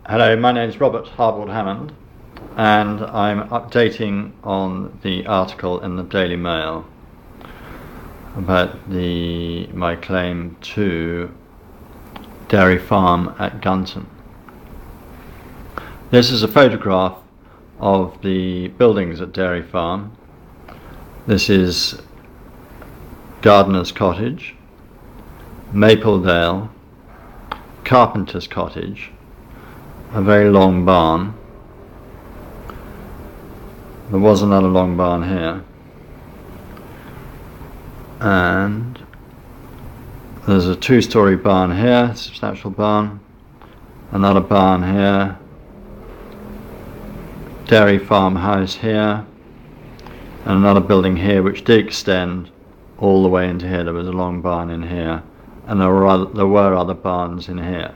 Hello, my name is Robert Harbord Hammond, and I'm updating on the article in the Daily Mail about my claim to Dairy Farm at Gunton. This is a photograph of the buildings at Dairy Farm. This is Gardener's Cottage, Mapledale, Carpenter's Cottage, a very long barn. There was another long barn here, and there's a two-storey barn here, substantial barn, another barn here, dairy farmhouse here, and another building here which did extend all the way into here. There was a long barn in here, and there were other barns in here.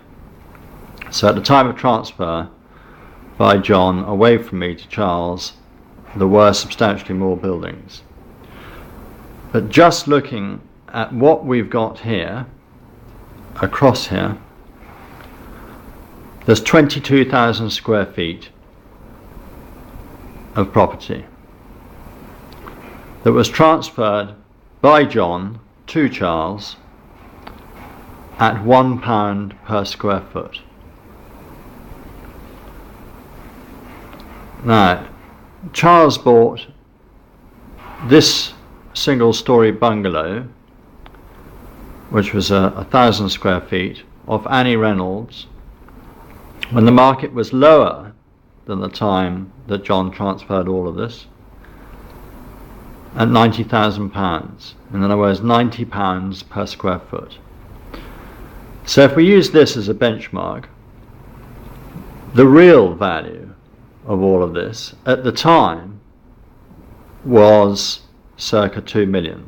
So at the time of transfer by John away from me to Charles, there were substantially more buildings. But just looking at what we've got here, across here, there's 22,000 square feet of property that was transferred by John to Charles at £1 per square foot. Now, Charles bought this single-storey bungalow, which was 1,000 square feet, off Annie Reynolds, when the market was lower than the time that John transferred all of this, at £90,000. In other words, £90 per square foot. So if we use this as a benchmark, the real value of all of this at the time was circa 2 million.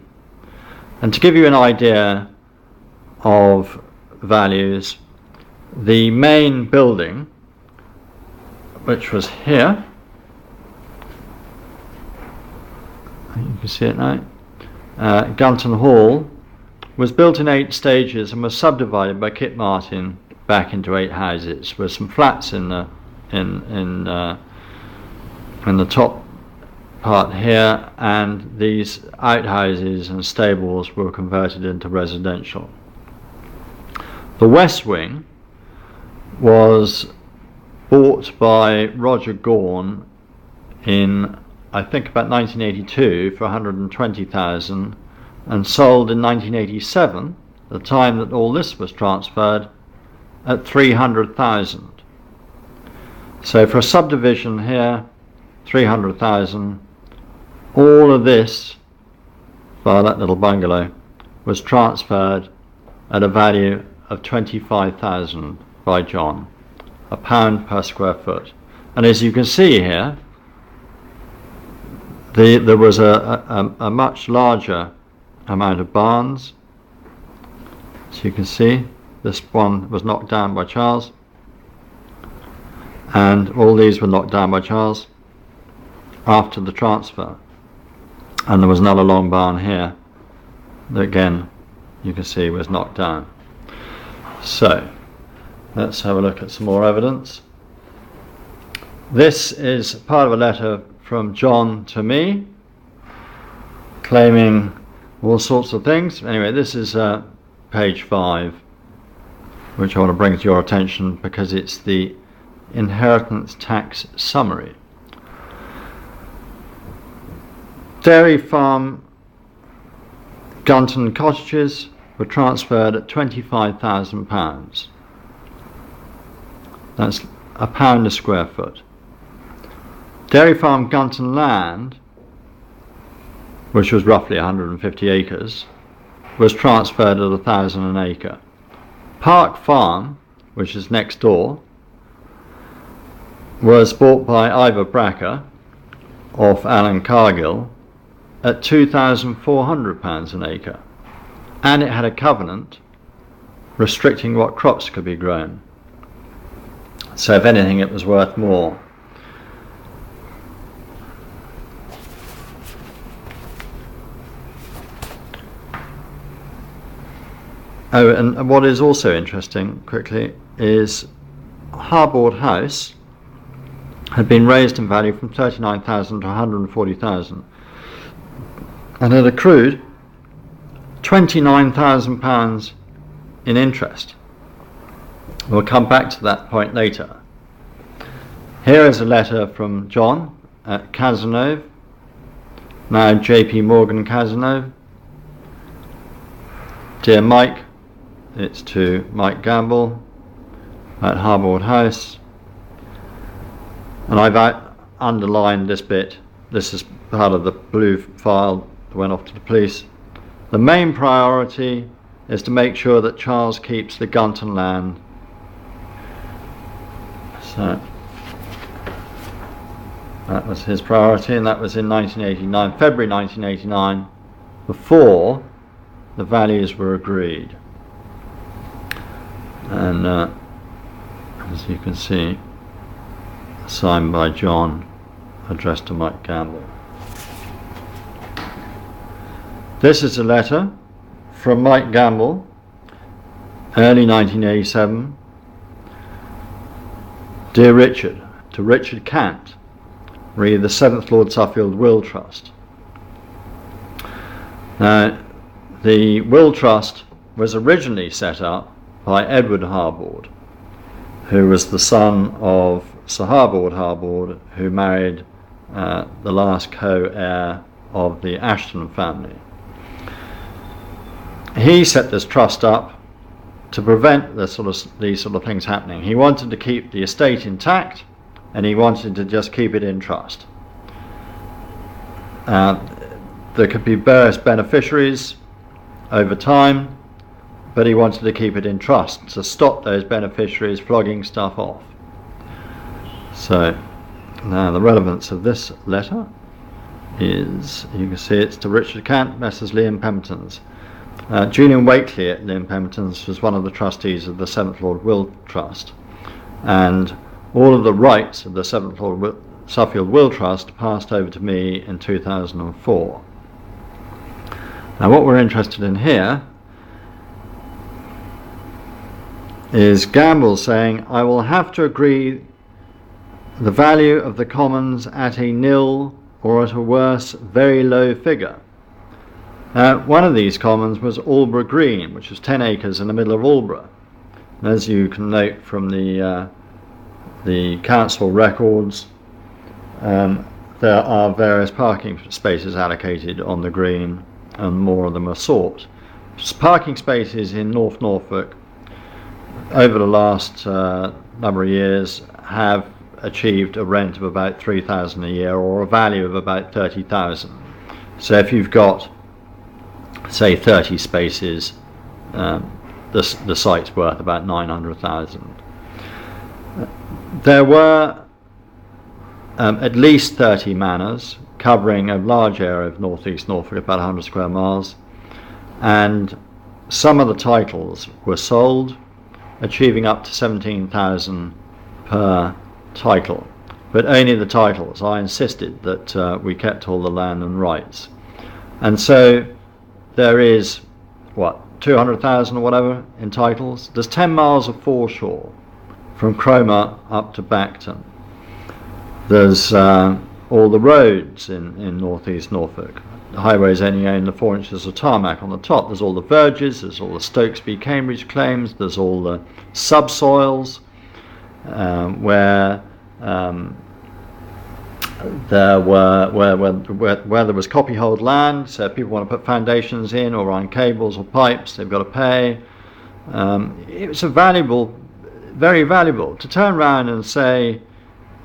And to give you an idea of values, the main building, which was here, you can see it now, Gunton Hall, was built in 8 stages and was subdivided by Kit Martin back into 8 houses, with some flats in the top part here, and these outhouses and stables were converted into residential. The west wing was bought by Roger Gorn in, I think, about 1982 for 120,000 and sold in 1987, the time that all this was transferred, at 300,000. So for a subdivision here, 300,000, all of this, via that little bungalow, was transferred at a value of 25,000 by John, £1 per square foot. And as you can see here, there was a much larger amount of barns. So you can see this one was knocked down by Charles, and all these were knocked down by Charles after the transfer. And there was another long barn here that, again, you can see was knocked down. So let's have a look at some more evidence. This is part of a letter from John to me, claiming all sorts of things. Anyway, this is page 5, which I want to bring to your attention because it's the inheritance tax summary. Dairy Farm Gunton cottages were transferred at £25,000. That's £1 a square foot. Dairy Farm Gunton land, which was roughly 150 acres, was transferred at 1,000 an acre. Park Farm, which is next door, was bought by Ivor Bracker off Alan Cargill at £2,400 an acre, and it had a covenant restricting what crops could be grown. So if anything, it was worth more. Oh, and what is also interesting, quickly, is Harbord House had been raised in value from 39,000 to 140,000 and had accrued £29,000 in interest. We'll come back to that point later. Here is a letter from John at Cazenove, now JP Morgan Cazenove. Dear Mike, it's to Mike Gamble at Harbord House, and I've underlined this bit. This is part of the blue file that went off to the police. The main priority is to make sure that Charles keeps the Gunton land. So that was his priority, and that was in 1989, February 1989, before the values were agreed. And as you can see, signed by John, addressed to Mike Gamble. This is a letter from Mike Gamble, early 1987. Dear Richard, to Richard Cant, re the 7th Lord Suffield Will Trust. Now, the Will Trust was originally set up by Edward Harbord, who was the son of Sir Harbord Harbord, who married the last co-heir of the Ashton family. He set this trust up to prevent these sort of things happening. He wanted to keep the estate intact, and he wanted to just keep it in trust. There could be various beneficiaries over time, but he wanted to keep it in trust to stop those beneficiaries flogging stuff off. So now the relevance of this letter is, you can see it's to Richard Cant, Messrs. Lee and Pemberton's. Julian Wakely at Lee and Pemberton's was one of the trustees of the 7th Lord Will Trust, and all of the rights of the 7th Lord Suffield Will Trust passed over to me in 2004. Now what we're interested in here is Gamble saying, I will have to agree the value of the commons at a nil or at a worse very low figure. One of these commons was Aldborough Green, which was 10 acres in the middle of Aldborough. And as you can note from the council records, there are various parking spaces allocated on the green, and more of them are sought. Parking spaces in North Norfolk over the last number of years have achieved a rent of about £3,000 a year, or a value of about £30,000. So if you've got, say, 30 spaces, the site's worth about £900,000. There were at least 30 manors covering a large area of northeast Norfolk, about 100 square miles, and some of the titles were sold, achieving up to £17,000 per title, but only the titles. I insisted that we kept all the land and rights, and so there is, what, 200,000 or whatever in titles. There's 10 miles of foreshore from Cromer up to Bacton. There's all the roads in northeast Norfolk. The highways only own the 4 inches of tarmac on the top. There's all the verges, there's all the Stokesby Cambridge claims, there's all the subsoils where there was copyhold land, so if people want to put foundations in or run cables or pipes, they've got to pay. It's a valuable, very valuable. To turn around and say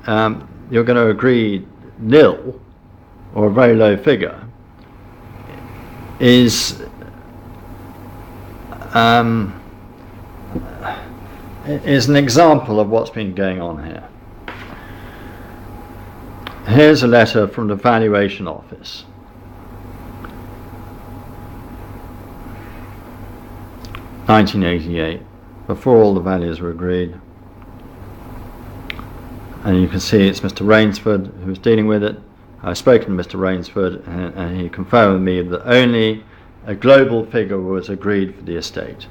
you're going to agree nil or a very low figure is an example of what's been going on here. Here's a letter from the Valuation Office. (1988), before all the values were agreed. And you can see it's Mr. Rainsford who was dealing with it. I've spoken to Mr. Rainsford, and he confirmed with me that only a global figure was agreed for the estate.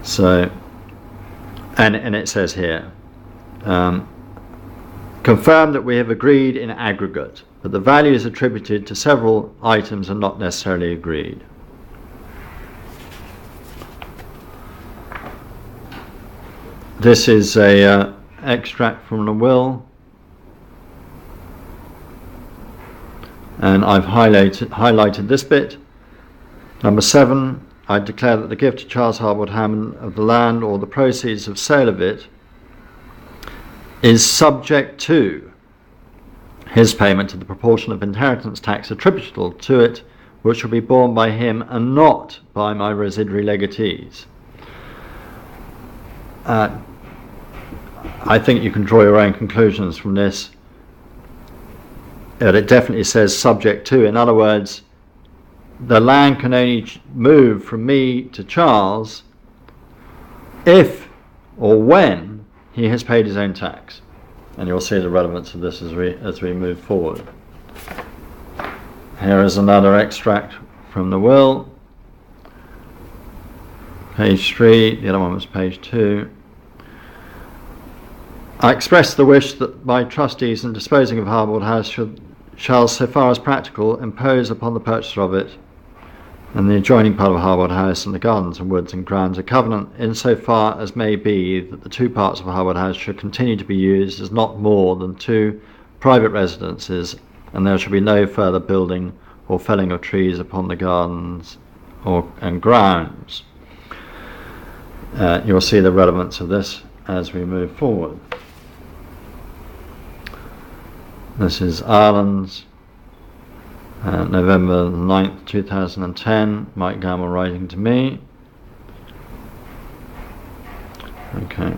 So and it says here, confirm that we have agreed in aggregate, but the values attributed to several items are not necessarily agreed. This is a extract from the will, and I've highlighted this bit. Number 7, I declare that the gift to Charles Harbord Hammond of the land or the proceeds of sale of it is subject to his payment to the proportion of inheritance tax attributable to it, which will be borne by him and not by my residuary legatees. I think you can draw your own conclusions from this. But it definitely says subject to. In other words, the land can only move from me to Charles if or when he has paid his own tax. And you'll see the relevance of this as we move forward. Here is another extract from the will. Page 3, the other one was page 2. I express the wish that my trustees in disposing of Harbord House shall, so far as practical, impose upon the purchaser of it and the adjoining part of Harbord House and the gardens and woods and grounds a covenant insofar as may be that the 2 parts of Harbord House should continue to be used as not more than 2 private residences, and there shall be no further building or felling of trees upon the gardens and grounds. You'll see the relevance of this as we move forward. This is Ireland's, November 9th, 2010, Mike Gamble writing to me. Okay.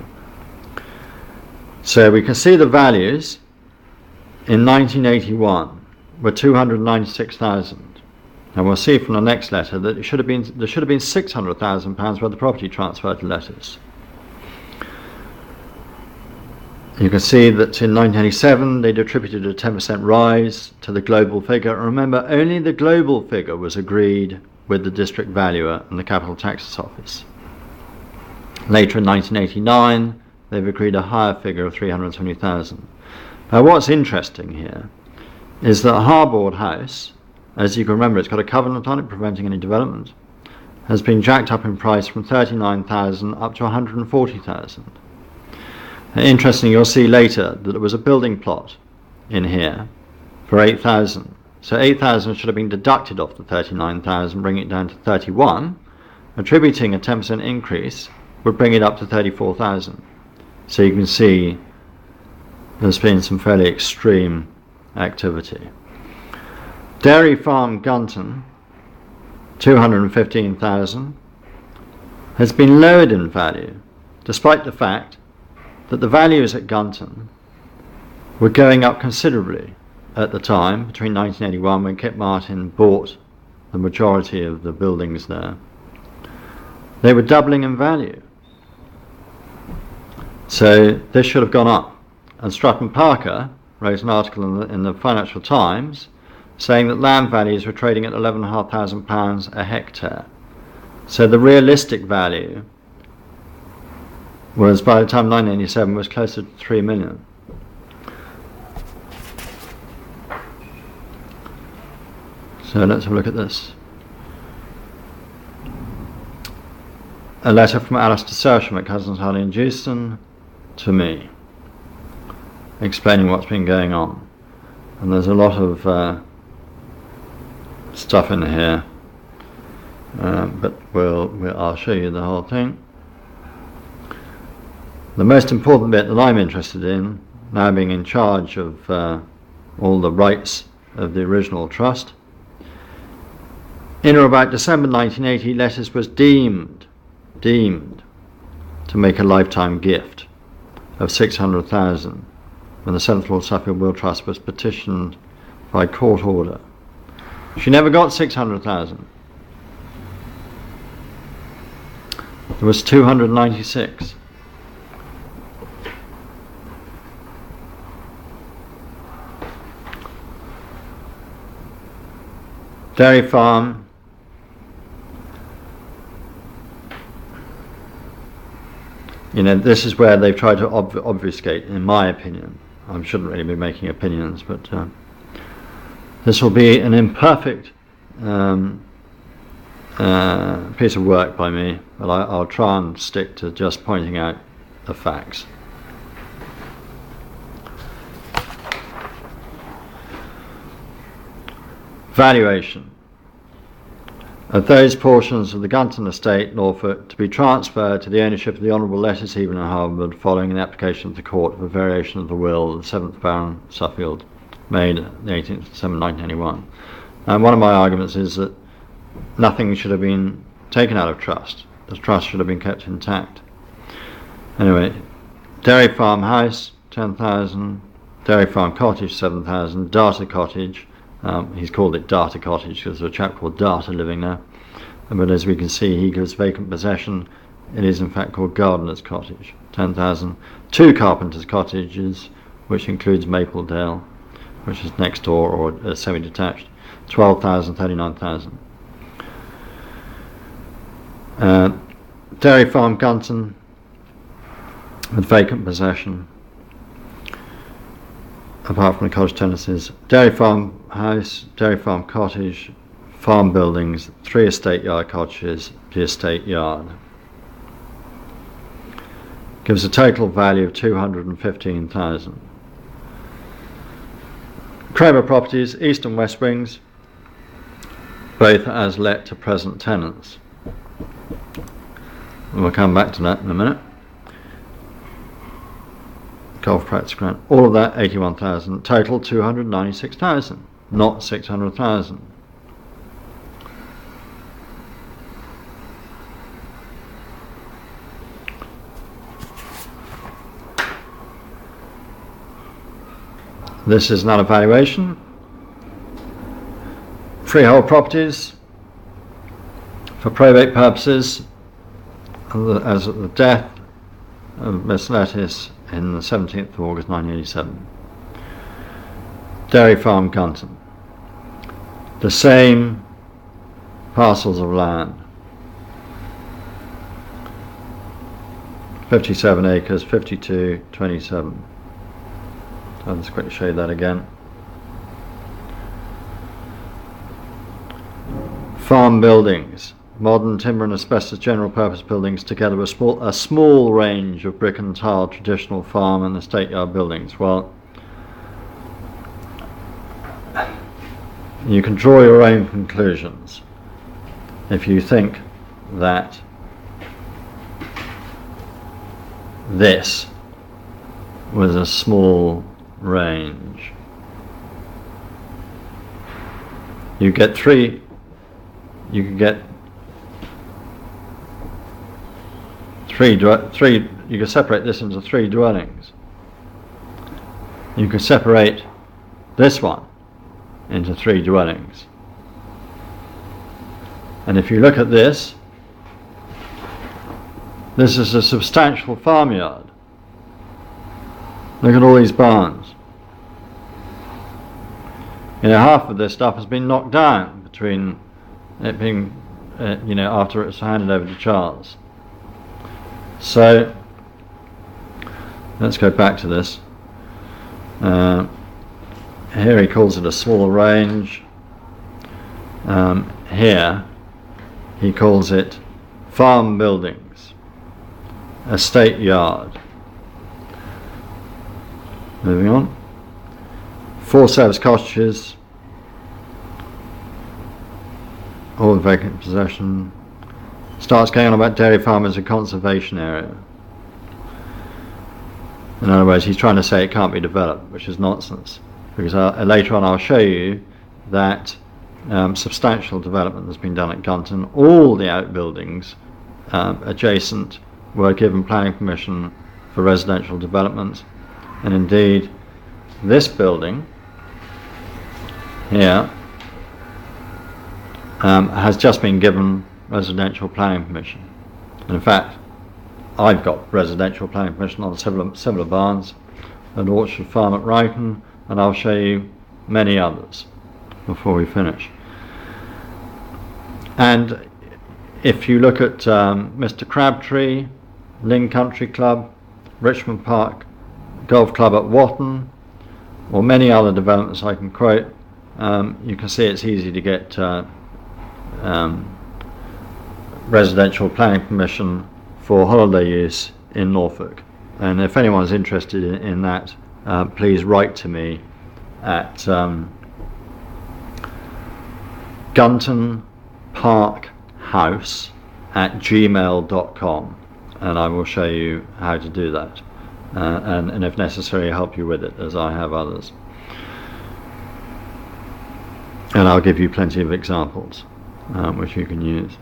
So we can see the values in 1981 were 296,000. And we'll see from the next letter that there should have been £600,000 worth of property transferred to letters. You can see that in 1987 they'd attributed a 10% rise to the global figure. And remember, only the global figure was agreed with the district valuer and the Capital Taxes Office. Later in 1989 they've agreed a higher figure of 320,000. Now what's interesting here is that Harbord House, as you can remember, it's got a covenant on it preventing any development, has been jacked up in price from 39,000 up to 140,000. Interesting, you'll see later that there was a building plot in here for 8,000. So 8,000 should have been deducted off the 39,000, bringing it down to 31. Attributing a 10% increase would bring it up to 34,000. So you can see there's been some fairly extreme activity. Dairy Farm Gunton, 215,000, has been lowered in value, despite the fact that the values at Gunton were going up considerably at the time, between 1981 when Kit Martin bought the majority of the buildings there. They were doubling in value. So this should have gone up. And Stratton Parker wrote an article in the Financial Times saying that land values were trading at £11,500 a hectare. So the realistic value was, by the time 1987, was closer to 3 million. So let's have a look at this. A letter from Alistair Sersham at Cousins Harley and Jewston to me, explaining what's been going on. And there's a lot of stuff in here, but I'll show you the whole thing. The most important bit that I'm interested in, now being in charge of all the rights of the original trust, in or about December 1980, Letters was deemed to make a lifetime gift of 600,000 when the 7th Lord Suffield Will Trust was petitioned by court order. She never got 600,000. There was 296. Dairy Farm, This is where they've tried to obfuscate, in my opinion. I shouldn't really be making opinions, but this will be an imperfect piece of work by me, but I'll try and stick to just pointing out the facts. Valuation of those portions of the Gunton estate, Norfolk, to be transferred to the ownership of the Honourable Lettice Evelyn Harwood following an application of the Court for a variation of the will of the 7th Baron Suffield, made the 18th of December 1981. And one of my arguments is that nothing should have been taken out of trust. The trust should have been kept intact. Anyway, Dairy Farm House, 10,000, Dairy Farm Cottage, 7,000, Darter Cottage, he's called it Darter Cottage because there's a chap called Darter living there, but as we can see he gives vacant possession. It is in fact called Gardener's Cottage, 10,000, 2 Carpenter's Cottages, which includes Mapledale, which is next door or semi-detached, 12,000, 39,000. Dairy Farm Gunton with vacant possession, apart from the cottage tenancies. Dairy Farm House, Dairy Farm Cottage, farm buildings, 3 estate yard cottages, the estate yard. Gives a total value of 215,000. Kramer Properties, East and West Wings, both as let to present tenants. We'll come back to that in a minute. Golf practice grant, all of that 81,000, total 296,000, not 600,000. This is not a valuation. Freehold properties for probate purposes, as at the death of Miss Lettice in the 17th of August 1987. Dairy Farm Gunton. The same parcels of land. 57 acres, 52, 27. I'll just quickly show you that again. Farm buildings. Modern timber and asbestos general purpose buildings together with a small range of brick and tile traditional farm and estate yard buildings. Well, you can draw your own conclusions if you think that this was a small range. You can separate this into 3 dwellings. You can separate this one into 3 dwellings. And if you look at this is a substantial farmyard. Look at all these barns. Half of this stuff has been knocked down between it being, after it's handed over to Charles. So let's go back to this. Here he calls it a small range. Here he calls it farm buildings, estate yard. Moving on. 4 service cottages, all vacant possession. Starts going on about dairy farm as a conservation area. In other words, he's trying to say it can't be developed, which is nonsense, because later on I'll show you that substantial development has been done at Gunton. All the outbuildings adjacent were given planning permission for residential development, and indeed this building here has just been given residential planning permission. And in fact, I've got residential planning permission on similar barns at Orchard Farm at Ryton, and I'll show you many others before we finish. And if you look at Mr. Crabtree, Lynn Country Club, Richmond Park Golf Club at Watton, or many other developments I can quote. You can see it's easy to get residential planning permission for holiday use in Norfolk. And if anyone's interested in that, please write to me at guntonparkhouse@gmail.com, and I will show you how to do that, and if necessary help you with it, as I have others. And I'll give you plenty of examples which you can use.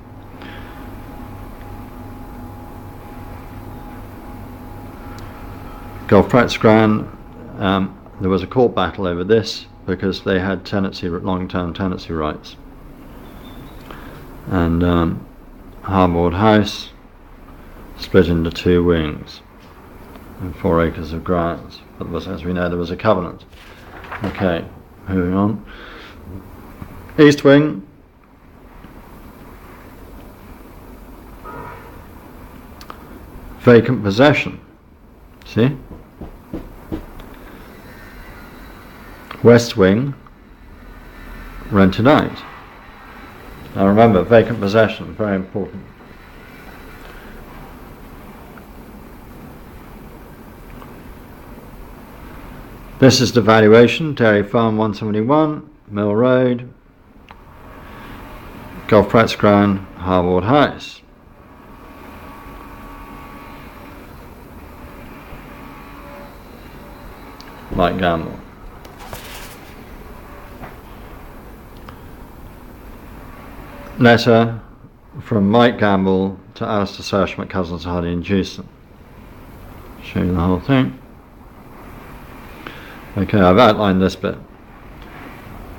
Gulf Practice Ground, there was a court battle over this because they had long-term tenancy rights. And Harbord House split into 2 wings and 4 acres of grounds. But as we know, there was a covenant. Okay, moving on. East Wing. Vacant possession. See? West Wing, rented out. Now remember, vacant possession, very important. This is the valuation: Dairy Farm 171, Mill Road, Gulf Practice Ground, Harbord House. Mike Gamble. Letter from Mike Gamble to Alistair Sersham at Cousins Hardy in Jewston. Show you the whole thing. Okay, I've outlined this bit.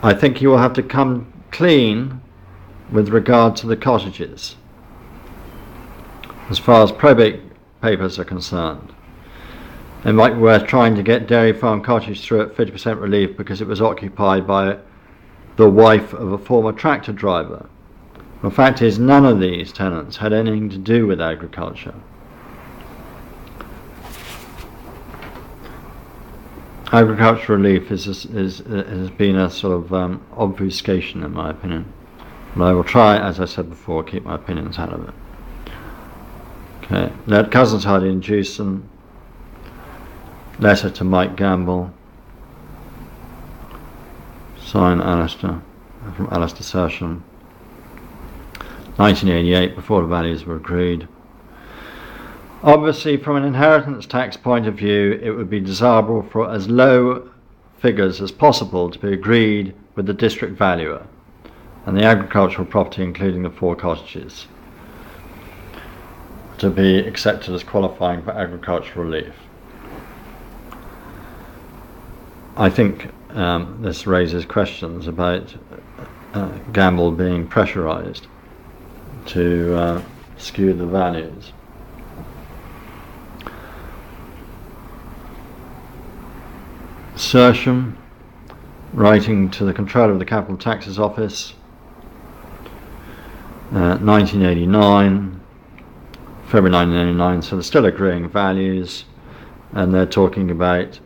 I think you will have to come clean with regard to the cottages as far as probate papers are concerned. It might be worth trying to get Dairy Farm Cottage through at 50% relief because it was occupied by the wife of a former tractor driver. The fact is, none of these tenants had anything to do with agriculture. Agricultural relief has been a sort of obfuscation, in my opinion. But I will try, as I said before, keep my opinions out of it. Okay, now Cousins Hardy in Jewston. Letter to Mike Gamble. Sign Alistair, from Alistair Sersham. 1988, before the values were agreed. Obviously, from an inheritance tax point of view, it would be desirable for as low figures as possible to be agreed with the district valuer and the agricultural property, including the 4 cottages, to be accepted as qualifying for agricultural relief. I think this raises questions about Gamble being pressurised to skew the values. Sersham, writing to the Controller of the Capital Taxes Office, 1989, February 1989, so they're still agreeing values, and they're talking about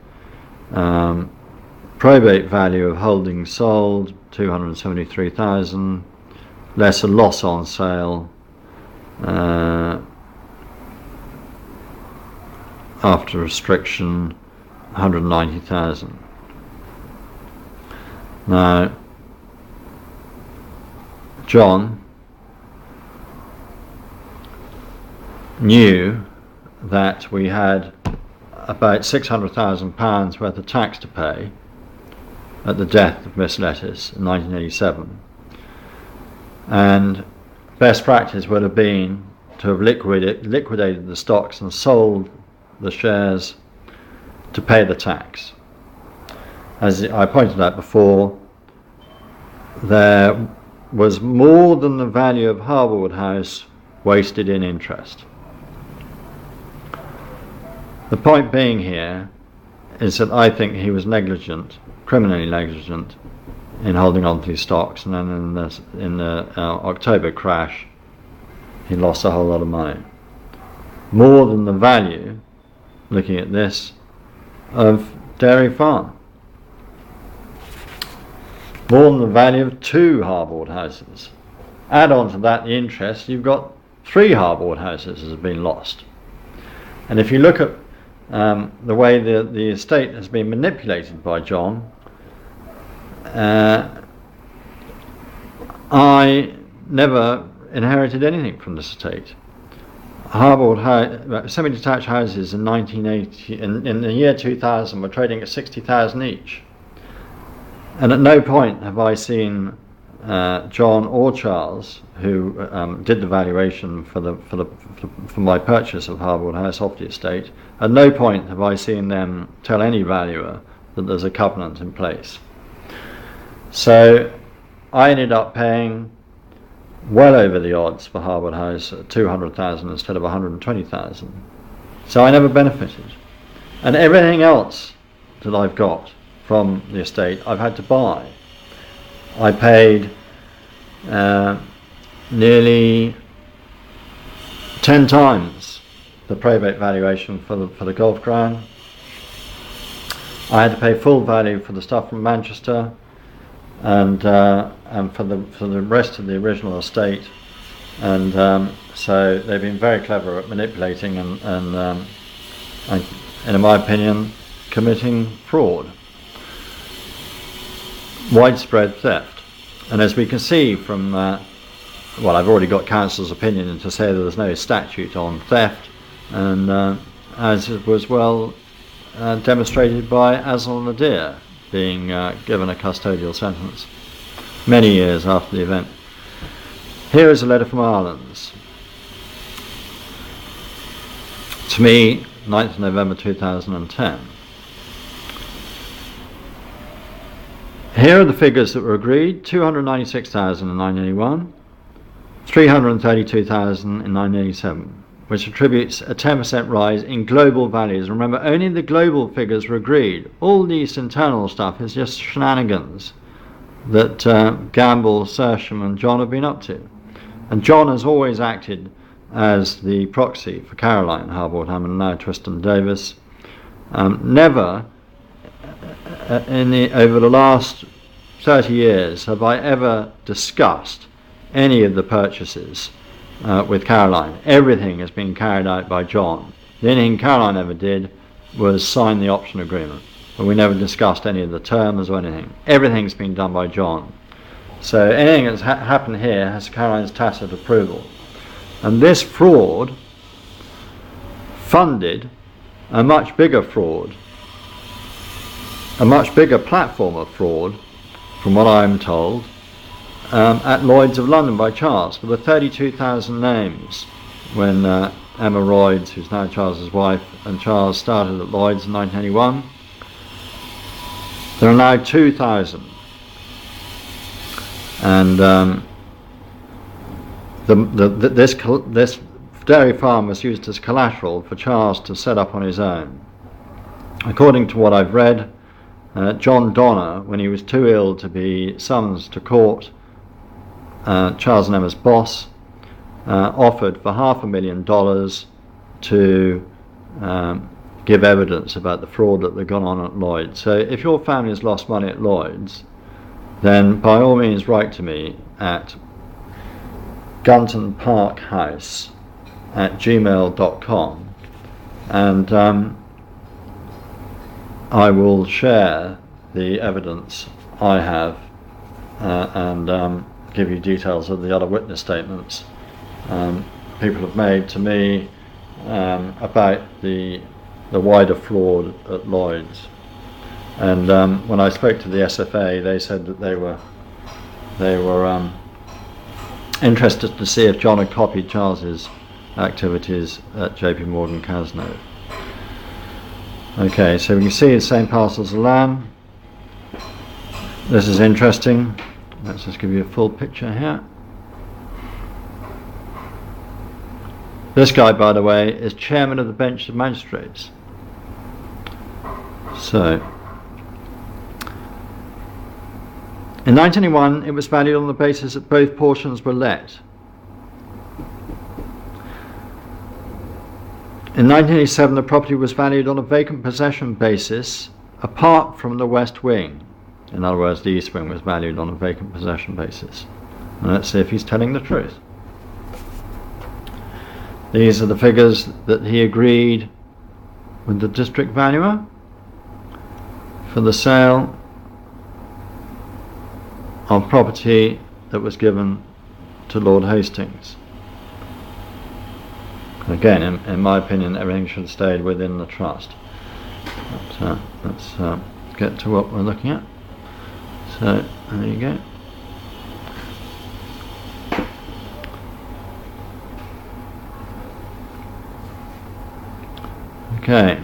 probate value of holdings sold, 273,000, less a loss on sale after restriction, 190,000. Now, John knew that we had about £600,000 worth of tax to pay at the death of Miss Lettice in 1987, and best practice would have been to have liquidated the stocks and sold the shares to pay the tax. As I pointed out before, there was more than the value of Harbord House wasted in interest. The point being here is that I think he was negligent, criminally negligent, in holding on to these stocks, and then in the October crash he lost a whole lot of money. more than the value, looking at this, of Dairy Farm. More than the value of 2 Harbord houses. Add on to that the interest, you've got 3 Harbord houses that have been lost. And if you look at the way the estate has been manipulated by John, I never inherited anything from this estate. Harbord semi-detached houses in 1980, in the year 2000, were trading at 60,000 each. And at no point have I seen John or Charles, who did the valuation for my purchase of Harbord House off the estate, at no point have I seen them tell any valuer that there's a covenant in place. So I ended up paying well over the odds for Harbord House at 200,000 instead of 120,000. So I never benefited. And everything else that I've got from the estate I've had to buy. I paid nearly 10 times the probate valuation for the golf ground. I had to pay full value for the stuff from Manchester, and for the rest of the original estate, and so they've been very clever at manipulating and in my opinion, committing fraud, widespread theft. And as we can see from well, I've already got council's opinion to say that there's no statute on theft, and as it was well demonstrated by Asl Nadir being given a custodial sentence many years after the event. Here is a letter from Ireland's. To me, 9th November 2010. Here are the figures that were agreed: 296,000 in 981, 332,000 in 987, which attributes a 10% rise in global values. Remember, only the global figures were agreed. All this internal stuff is just shenanigans that Gamble, Sersham and John have been up to. And John has always acted as the proxy for Caroline Harbord Hammond, now Twiston Davis. Never over the last 30 years have I ever discussed any of the purchases with Caroline. Everything has been carried out by John. The only thing Caroline ever did was sign the option agreement, but we never discussed any of the terms or anything. Everything's been done by John. So anything that's happened here has Caroline's tacit approval. And this fraud funded a much bigger fraud, a much bigger platform of fraud, from what I'm told, at Lloyd's of London by Charles. There were 32,000 names when Emma Royds, who's now Charles's wife, and Charles started at Lloyd's in 1981. There are now 2,000. And this dairy farm was used as collateral for Charles to set up on his own. According to what I've read, John Donner, when he was too ill to be summoned to court, Charles and Emma's boss, offered for $500,000 to give evidence about the fraud that had gone on at Lloyd's. So if your family has lost money at Lloyd's, then by all means write to me at guntonparkhouse@gmail.com, and I will share the evidence I have and give you details of the other witness statements people have made to me about the wider fraud at Lloyd's. And when I spoke to the SFA, they said that they were interested to see if John had copied Charles's activities at JP Morgan Cazenove. Okay, so we can see the same parcels of land. This is interesting. Let's just give you a full picture here. This guy, by the way, is chairman of the bench of magistrates. So, in 1981, it was valued on the basis that both portions were let. In 1987, the property was valued on a vacant possession basis apart from the west wing. In other words, the east wing was valued on a vacant possession basis. And let's see if he's telling the truth. These are the figures that he agreed with the district valuer for the sale of property that was given to Lord Hastings. Again, in my opinion, everything should have stayed within the trust. But, let's get to what we're looking at. So, there you go. Okay.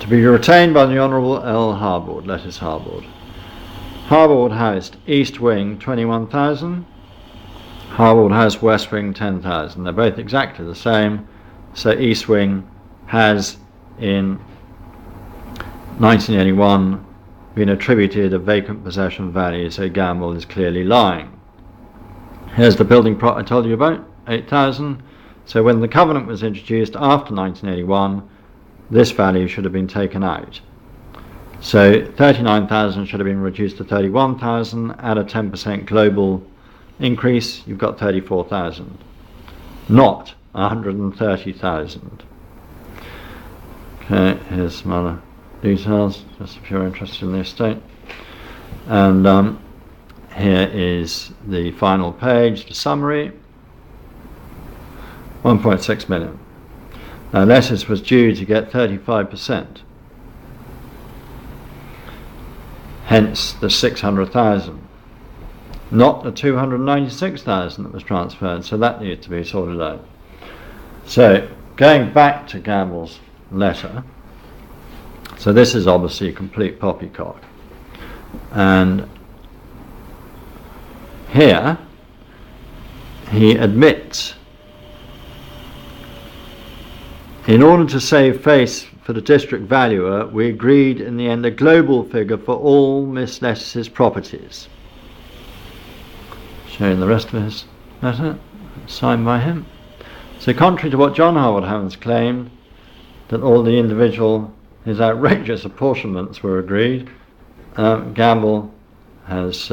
To be retained by the Honourable L. Harbord, Lettice Harbord. Harbord House, East Wing, 21,000. Harbord House, West Wing, 10,000. They're both exactly the same. So East Wing has, in 1981, been attributed a vacant possession value, so Gamble is clearly lying. Here's the building plot I told you about, 8,000. So when the covenant was introduced after 1981, this value should have been taken out. So 39,000 should have been reduced to 31,000. Add a 10% global increase, you've got 34,000, not 130,000. Okay, here's some other details, just if you're interested in the estate. And here is the final page, the summary. 1.6 million. Now Lettice was due to get 35%. Hence the 600,000. Not the 296,000 that was transferred, so that needed to be sorted out. So, going back to Gamble's letter, so this is obviously a complete poppycock. And here, he admits, in order to save face for the district valuer, we agreed in the end a global figure for all Miss Lettice's properties. Showing the rest of his letter, signed by him. So contrary to what John Howard Hounds claimed, that all the his outrageous apportionments were agreed, Gamble has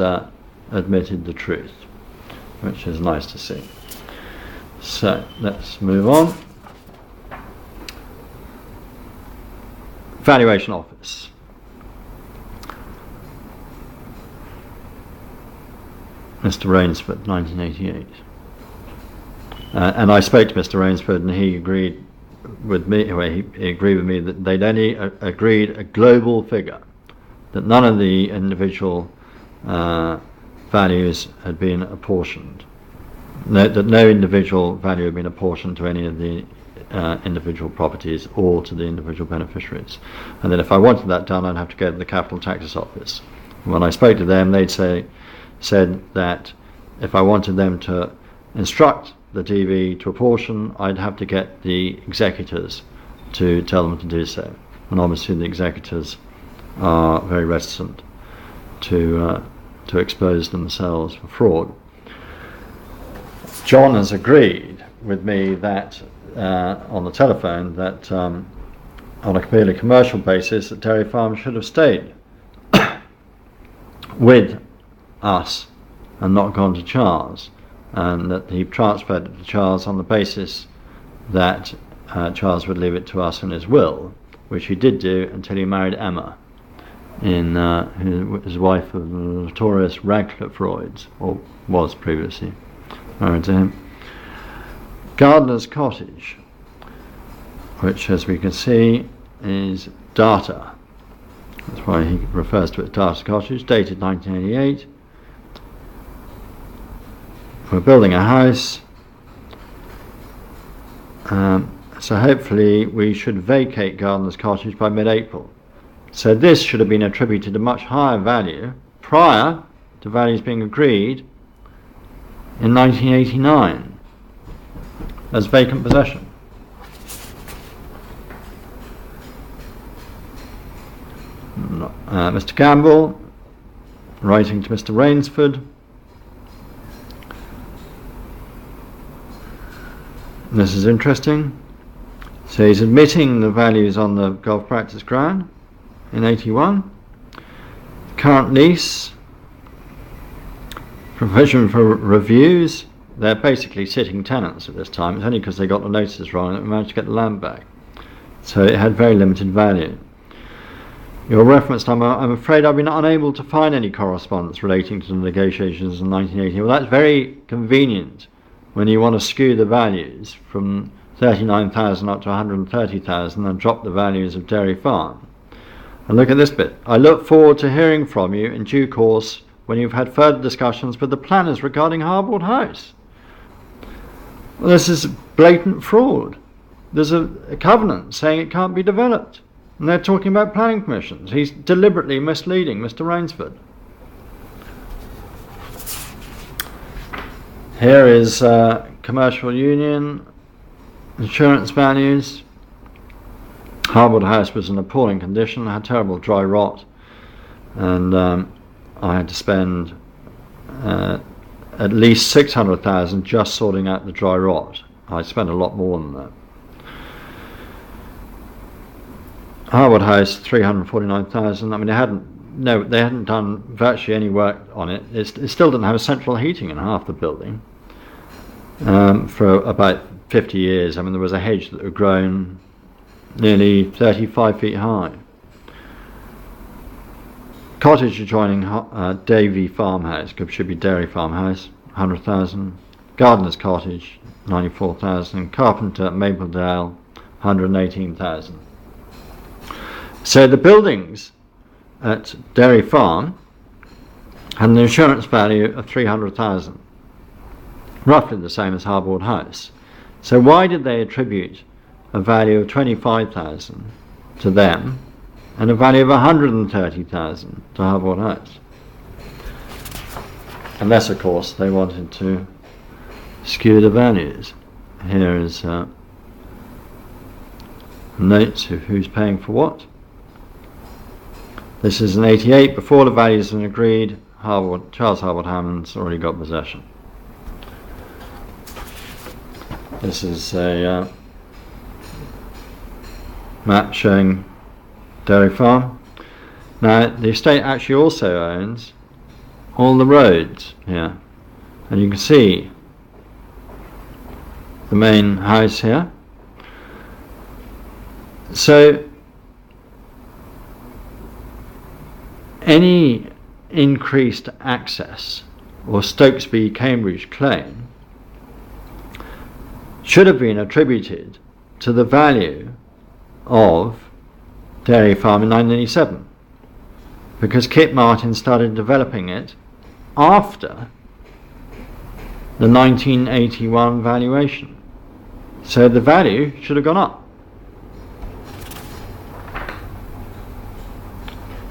admitted the truth, which is nice to see. So let's move on. Valuation Office. Mr. Rainsford, 1988. And I spoke to Mr. Rainsford, and he agreed with me. Well, he agreed with me that they'd only agreed a global figure, that none of the individual values had been apportioned. That no individual value had been apportioned to any of the individual properties or to the individual beneficiaries. And then if I wanted that done, I'd have to go to the Capital Taxes Office. And when I spoke to them, they'd said that if I wanted them to instruct the DV to apportion, I'd have to get the executors to tell them to do so. And obviously the executors are very reticent to expose themselves for fraud. John has agreed with me that on the telephone that on a purely commercial basis that Dairy Farm should have stayed with us and not gone to Charles, and that he transferred it to Charles on the basis that Charles would leave it to us in his will, which he did do until he married Emma, his wife of the notorious Radcliffe Royds, or was previously married to him. Gardener's Cottage, which as we can see is data. That's why he refers to it as Data Cottage, dated 1988. We're building a house, so hopefully we should vacate Gardener's Cottage by mid-April. So this should have been attributed a much higher value prior to values being agreed in 1989 as vacant possession. Mr. Campbell, writing to Mr. Rainsford, this is interesting. So he's admitting the values on the golf practice ground in 81. Current lease, provision for reviews. They're basically sitting tenants at this time. It's only because they got the notices wrong that we managed to get the land back. So it had very limited value. Your reference number, I'm afraid I've been unable to find any correspondence relating to the negotiations in 1980. Well, that's very convenient when you want to skew the values from 39,000 up to 130,000 and drop the values of Dairy Farm. And look at this bit. I look forward to hearing from you in due course when you've had further discussions with the planners regarding Harbord House. Well, this is blatant fraud. There's a covenant saying it can't be developed. And they're talking about planning permissions. He's deliberately misleading Mr. Rainsford. Here is commercial union, insurance values. Harbord House was in appalling condition, had terrible dry rot, and I had to spend at least 600,000 just sorting out the dry rot. I spent a lot more than that. Harbord House, 349,000. I mean, they hadn't done virtually any work on it. It still didn't have central heating in half the building for about 50 years. I mean, there was a hedge that had grown nearly 35 feet high. Cottage adjoining Davy Farmhouse, should be Dairy Farmhouse, 100,000. Gardener's Cottage, 94,000. Carpenter Mapledale, 118,000. So the buildings at Dairy Farm had an insurance value of 300,000, roughly the same as Harbord House. So why did they attribute a value of 25,000 to them and a value of 130,000 to Harbord House? Unless, of course, they wanted to skew the values. Here is notes of who's paying for what. This is in 88. Before the values had been agreed, Charles Harbord Hammond's already got possession. This is a map showing Dairy Farm. Now, the estate actually also owns all the roads here, and you can see the main house here. So any increased access or Stokesby Cambridge claim should have been attributed to the value of Dairy Farm in 1987, because Kit Martin started developing it after the 1981 valuation. So the value should have gone up.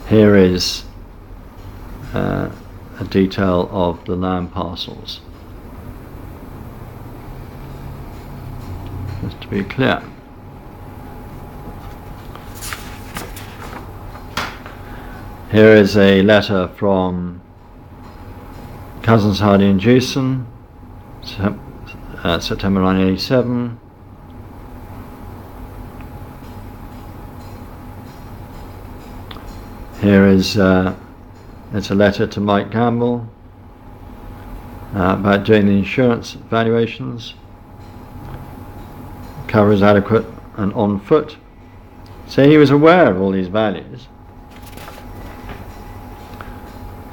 Here is a detail of the land parcels, just to be clear. Here is a letter from Cousins Hardy and Jewson, September 1987. Here is it's a letter to Mike Campbell about doing the insurance valuations. Cover is adequate and on foot. So he was aware of all these values.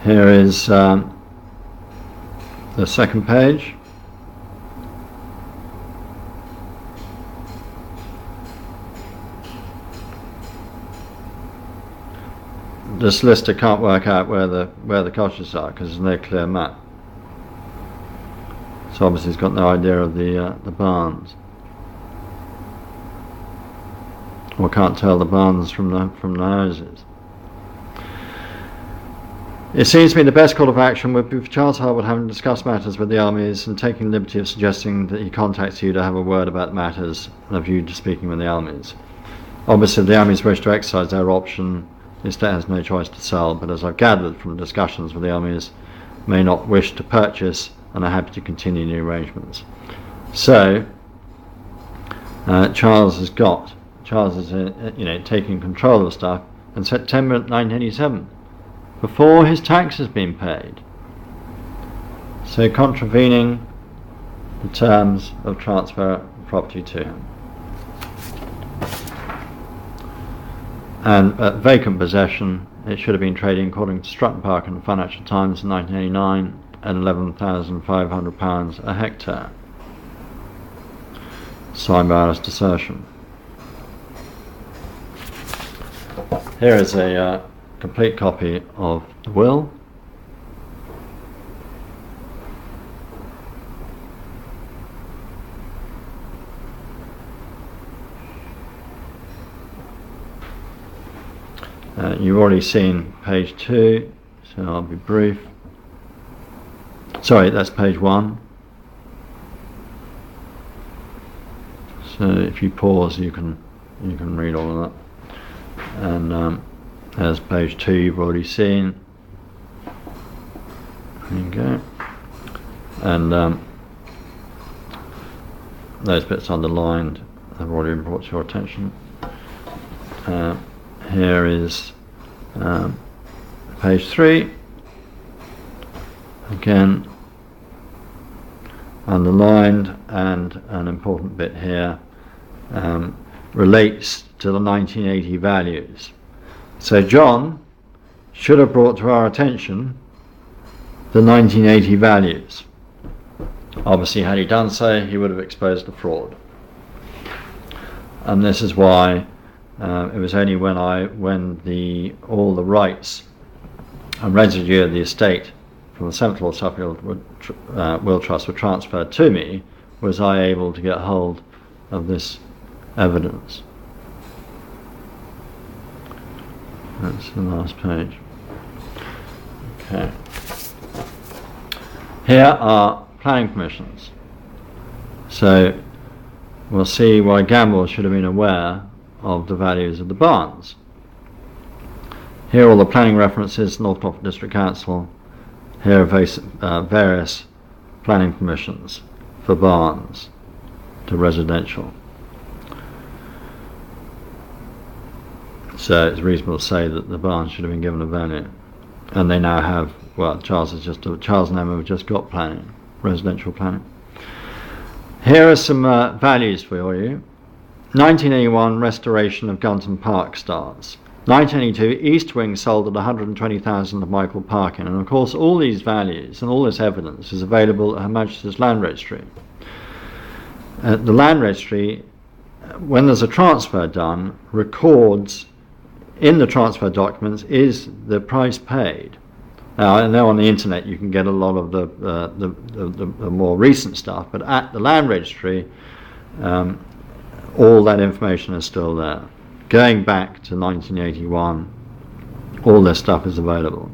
Here is the second page. The solicitor can't work out where the cottages are because there's no clear map. So obviously he's got no idea of the barns, or can't tell the barns from the houses. It seems to me the best course of action would be for Charles Harbord having discussed matters with the armies and taking the liberty of suggesting that he contacts you to have a word about matters and a view to speaking with the armies. Obviously, if the armies wish to exercise their option, the estate has no choice to sell, but as I've gathered from discussions with the armies, may not wish to purchase and are happy to continue the arrangements. So, Charles is taking control of stuff in September 1987, before his tax has been paid. So contravening the terms of transfer of property to him. And at vacant possession, it should have been trading according to Stratton Park and the Financial Times in 1989 at £11,500 a hectare. Signed by Alistair Sersham. Here is a complete copy of the will. You've already seen page 2, so I'll be brief. Sorry, that's page 1. So if you pause, you can read all of that. And there's page 2 you've already seen. There you go. And those bits underlined have already been brought to your attention. Here is page 3. Again, underlined, and an important bit here relates to the 1980 values. So John should have brought to our attention the 1980 values. Obviously, had he done so, he would have exposed the fraud. And this is why it was only when all the rights and residue of the estate from the 7th Lord Suffield Will Trust were transferred to me, was I able to get hold of this evidence. That's the last page. Okay. Here are planning permissions. So we'll see why Gamble should have been aware of the values of the barns. Here are all the planning references, North Norfolk District Council. Here are various planning permissions for barns to residential. So it's reasonable to say that the barns should have been given a value. And they now have, well, Charles and Emma have just got planning, residential planning. Here are some values for you. 1981, restoration of Gunton Park starts. 1982, East Wing sold at 120,000 to Michael Parkin. And of course, all these values and all this evidence is available at Her Majesty's Land Registry. The Land Registry, when there's a transfer done, records in the transfer documents is the price paid. Now, I know on the internet you can get a lot of the more recent stuff, but at the Land Registry, all that information is still there. Going back to 1981, all this stuff is available.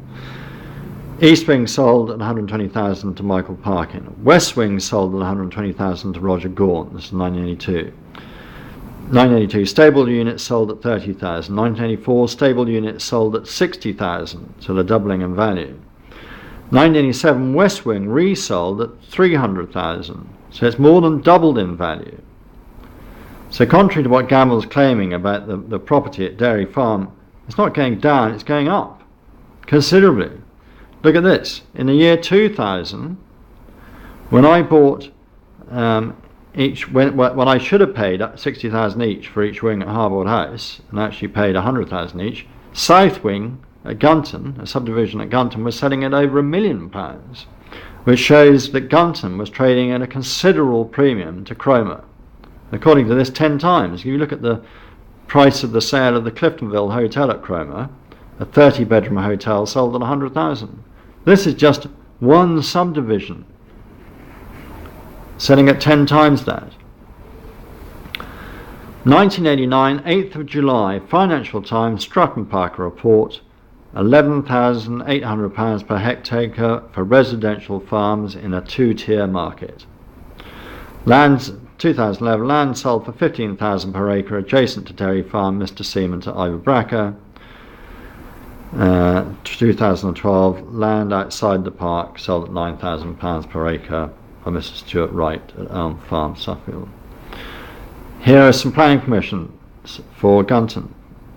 East Wing sold at 120,000 to Michael Parkin. West Wing sold at 120,000 to Roger Gaunt. This is 1982. 1982, stable units sold at 30,000. 1984, stable units sold at 60,000, so the doubling in value. 1987, West Wing resold at 300,000, so it's more than doubled in value. So contrary to what Gamble's claiming about the property at Dairy Farm, it's not going down, it's going up considerably. Look at this. In the year 2000, when I bought when I should have paid 60,000 each for each wing at Harbord House, and actually paid 100,000 each, South Wing at Gunton, a subdivision at Gunton, was selling at over £1 million, which shows that Gunton was trading at a considerable premium to Cromer. According to this, 10 times. If you look at the price of the sale of the Cliftonville Hotel at Cromer, a 30-bedroom hotel sold at 100,000. This is just one subdivision, selling at 10 times that. 1989, 8th of July, Financial Times, Stratton Parker report, £11,800 per hectare for residential farms in a two-tier market. Lands 2011, land sold for £15,000 per acre adjacent to Dairy Farm, Mr. Seaman to Ivor Bracker. 2012, land outside the park sold at £9,000 per acre for Mr. Stuart Wright at Elm Farm, Suffield. Here are some planning permissions for Gunton.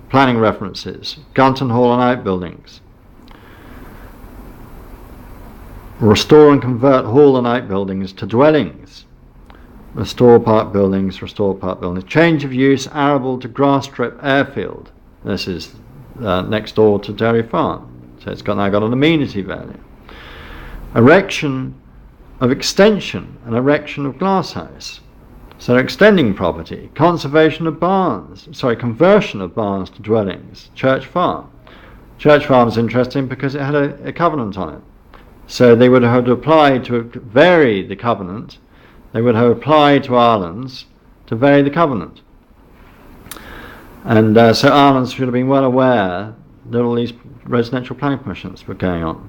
Planning references: Gunton Hall and outbuildings. Restore and convert hall and outbuildings to dwellings. Restore park buildings, restore park buildings. Change of use, arable to grass strip airfield. This is next door to Dairy Farm, so it's now got an amenity value. Erection of extension and erection of glasshouse. So extending property. Conversion of barns to dwellings. Church Farm. Church Farm is interesting because it had a covenant on it. So they would have applied to vary the covenant. They would have applied to Ireland's to vary the covenant. And so Ireland should have been well aware that all these residential planning permissions were going on.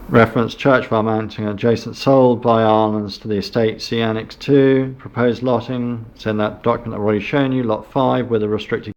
Reference: Church Farm mounting adjacent sold by Ireland's to the estate, see Annex 2. Proposed lotting, it's in that document I've already shown you, Lot 5 with a restricted